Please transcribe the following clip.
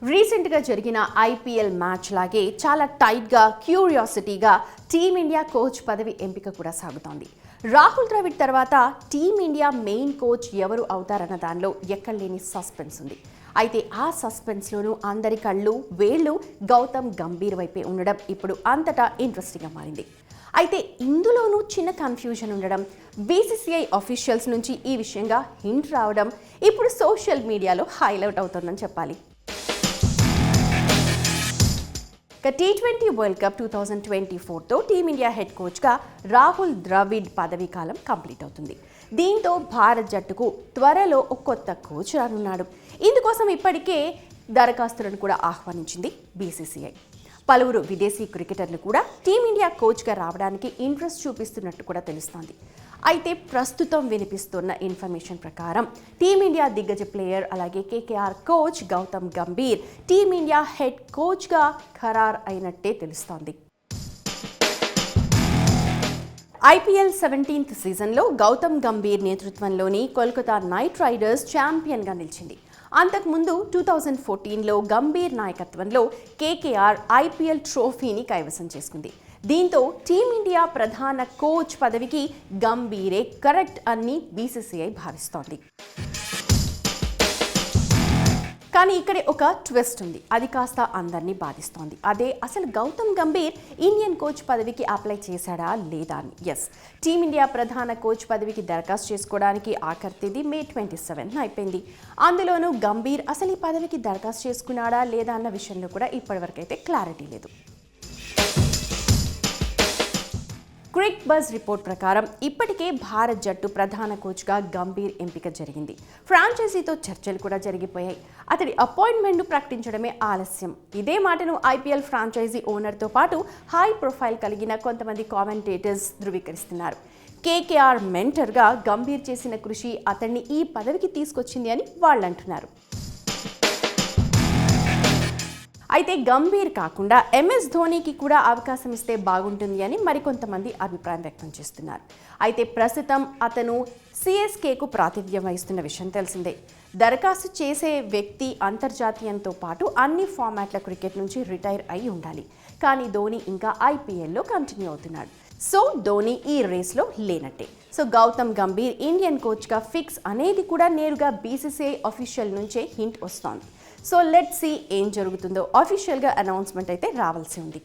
రీసెంట్గా జరిగిన IPL match లాగే చాలా టైట్గా క్యూరియాసిటీగా టీమిండియా కోచ్ పదవి ఎంపిక కూడా సాగుతోంది. రాహుల్ ద్రవిడ్ తర్వాత టీమిండియా మెయిన్ కోచ్ ఎవరు అవుతారన్న దానిలో ఎక్కడలేని సస్పెన్స్ ఉంది. అయితే ఆ సస్పెన్స్లోనూ అందరి కళ్ళు వేళ్ళు గౌతమ్ గంభీర్ వైపే ఉండడం ఇప్పుడు అంతటా ఇంట్రెస్టింగ్గా మారింది. అయితే ఇందులోనూ చిన్న కన్ఫ్యూజన్ ఉండడం, బీసీసీఐ ఆఫీషియల్స్ నుంచి ఈ విషయంగా హింట్ రావడం ఇప్పుడు సోషల్ మీడియాలో హైలైట్ అవుతుందని చెప్పాలి. T20 వరల్డ్ కప్ 2024తో టీమిండియా హెడ్ కోచ్గా రాహుల్ ద్రవిడ్ పదవీ కాలం కంప్లీట్ అవుతుంది. దీంతో భారత్ జట్టుకు త్వరలో ఒక కొత్త కోచ్ రానున్నాడు. ఇందుకోసం ఇప్పటికే దరఖాస్తులను కూడా ఆహ్వానించింది బీసీసీఐ. పలువురు విదేశీ క్రికెటర్లు కూడా టీమిండియా కోచ్గా రావడానికి ఇంట్రెస్ట్ చూపిస్తున్నట్టు కూడా తెలుస్తోంది. అయితే ప్రస్తుతం వినిపిస్తున్న ఇన్ఫర్మేషన్ ప్రకారం టీమిండియా దిగ్గజ ప్లేయర్ అలాగే KKR coach Gautam Gambhir team India head కోచ్గా ఖరారు అయినట్టే తెలుస్తోంది. ఐపీఎల్ 17th సీజన్లో గౌతమ్ గంభీర్ నేతృత్వంలోని కోల్కతా నైట్ రైడర్స్ ఛాంపియన్గా నిలిచింది. అంతకుముందు 2014లో గంభీర్ నాయకత్వంలో కేకేఆర్ ఐపీఎల్ ట్రోఫీని కైవసం చేసుకుంది. దీంతో టీమిండియా ప్రధాన కోచ్ పదవికి గంభీరే కరెక్ట్ అని బీసీసీఐ భావిస్తోంది. కానీ ఇక్కడ ఒక ట్విస్ట్ ఉంది. అది కాస్త అందరినీ బాధిస్తోంది. అదే అసలు గౌతమ్ గంభీర్ ఇండియన్ కోచ్ పదవికి అప్లై చేశాడా లేదా అని. ఎస్, టీమిండియా ప్రధాన కోచ్ పదవికి దరఖాస్తు చేసుకోవడానికి ఆఖరి తేదీ May 27 అయిపోయింది. అందులోనూ గంభీర్ అసలు ఈ పదవికి దరఖాస్తు చేసుకున్నాడా లేదా అన్న విషయంలో కూడా ఇప్పటివరకైతే క్లారిటీ లేదు. క్రిక్ బజ్ రిపోర్ట్ ప్రకారం ఇప్పటికే భారత్ జట్టు ప్రధాన కోచ్గా గంభీర్ ఎంపిక జరిగింది. ఫ్రాంచైజీతో చర్చలు కూడా జరిగిపోయాయి. అతడి అపాయింట్మెంట్ను ప్రకటించడమే ఆలస్యం. ఇదే మాటను ఐపీఎల్ ఫ్రాంచైజీ ఓనర్తో పాటు హై ప్రొఫైల్ కలిగిన కొంతమంది కామెంటేటర్స్ ధృవీకరిస్తున్నారు. కేకేఆర్ మెంటర్గా గంభీర్ చేసిన కృషి అతన్ని ఈ పదవికి తీసుకొచ్చింది అని వాళ్ళు అంటున్నారు. అయితే గంభీర్ కాకుండా ఎంఎస్ ధోనీకి కూడా అవకాశం ఇస్తే బాగుంటుంది అని మరికొంతమంది అభిప్రాయం వ్యక్తం చేస్తున్నారు. అయితే ప్రస్తుతం అతను సిఎస్కేకు ప్రాతినిధ్యం వహిస్తున్న విషయం తెలిసిందే. దరఖాస్తు చేసే వ్యక్తి అంతర్జాతీయంతో పాటు అన్ని ఫార్మాట్ల క్రికెట్ నుంచి రిటైర్ అయి ఉండాలి. కానీ ధోనీ ఇంకా ఐపీఎల్లో కంటిన్యూ అవుతున్నాడు. సో ధోనీ ఈ రేస్లో లేనట్టే. సో గౌతమ్ గంభీర్ ఇండియన్ కోచ్గా ఫిక్స్ అనేది కూడా నేరుగా బీసీసీఐ అఫీషియల్ నుంచే హింట్ వస్తోంది. సో లెట్స్ సీ ఏం జరుగుతుందో. అఫీషియల్గా అనౌన్స్మెంట్ అయితే రావాల్సి ఉంది.